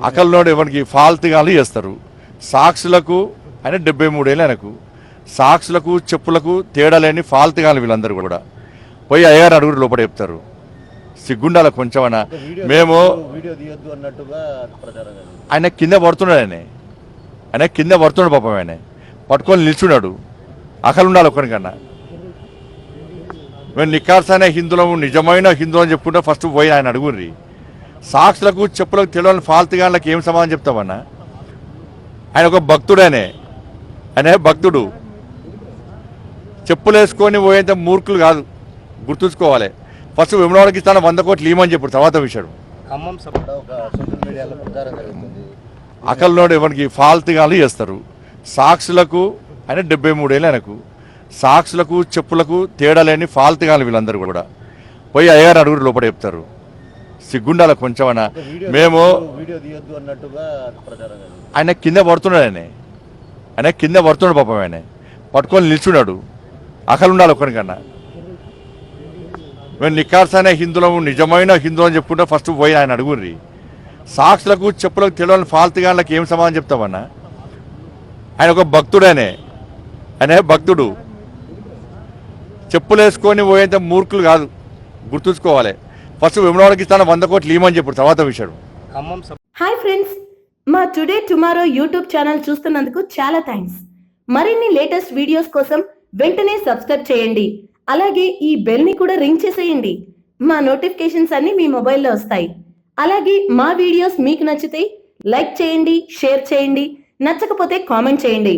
అకల్లోడు ఎవరికి ఫాల్తుగాలు చేస్తారు. సాక్షులకు ఆయన 73 ఏళ్ళు ఆయనకు. సాక్షులకు చెప్పులకు తేడా లేని ఫాల్తుగాలు వీళ్ళందరూ కూడా పోయి అయ్యారు అడుగురు లోపల చెప్తారు. సిగ్గుండాల కొంచెమన్నా. మేము ఆయన కింద పడుతున్నాడు, ఆయన కింద పడుతున్నాడు పాపం. ఆయన పట్టుకొని నిల్చున్నాడు. అకలుండాలి ఒక్కరికన్నా. మేము నిఖార్సైన హిందువులము, నిజమైన హిందువు అని చెప్పుకుంటే ఫస్ట్ పోయి ఆయన అడుగుర్రి. సాక్షులకు చెప్పులకు తెలియని ఫాల్తుగాళ్ళకి ఏం సమాధానం చెప్తామన్నా? ఆయన ఒక భక్తుడేనే, ఆయన భక్తుడు. చెప్పులు వేసుకొని పోయేంత మూర్ఖులు కాదు, గుర్తుంచుకోవాలి. ఫస్ట్ విమలవాడికి ఇస్తాను 100 కోట్లు ఇవ్వమని చెప్పారు, తర్వాత విషయం. అకల్లోడు ఎవరికి ఫాల్తుగాలు చేస్తారు. సాక్షులకు ఆయన 73 ఏళ్ళు ఆయనకు. సాక్షులకు చెప్పులకు తేడా లేని ఫాల్తుగాలు వీళ్ళందరూ కూడా పోయి అయ్యారు అడుగురు లోపల చెప్తారు. సిగ్గుండాల కొంచెమన్నా. మేము ఆయన కింద పడుతున్నాడు, ఆయన కింద పడుతున్నాడు పాపం. ఆయన పట్టుకొని నిల్చున్నాడు. అకలుండాలి ఒక్కరికన్నా. మేము నిఖార్సైన హిందువులము, నిజమైన హిందువు అని చెప్పుకుంటే ఫస్ట్ పోయి ఆయన అడుగుర్రి. సాక్షులకు చెప్పులకు తెలియని ఫాల్తుగాళ్ళకి ఏం సమాధానం చెప్తామన్నా? ఆయన ఒక భక్తుడేనే, ఆయన భక్తుడు. చెప్పులు వేసుకొని పోయేంత మూర్ఖులు కాదు, గుర్తుంచుకోవాలి. ఫస్ట్ విమలవాడికి ఇస్తాను 100 కోట్లు ఇవ్వమని చెప్పారు, తర్వాత విషయం. హాయ్ ఫ్రెండ్స్, మా టుడే టుమారో యూట్యూబ్ ఛానల్ చూస్తున్నందుకు చాలా థ్యాంక్స్. మరిన్ని లేటెస్ట్ వీడియోస్ కోసం వెంటనే సబ్స్క్రైబ్ చేయండి. అలాగే ఈ బెల్ ని కూడా రింగ్ చేసేయండి. మా నోటిఫికేషన్స్ అన్ని మీ మొబైల్లో వస్తాయి. అలాగే మా వీడియోస్ మీకు నచ్చితే లైక్ చేయండి, షేర్ చేయండి, నచ్చకపోతే కామెంట్ చేయండి.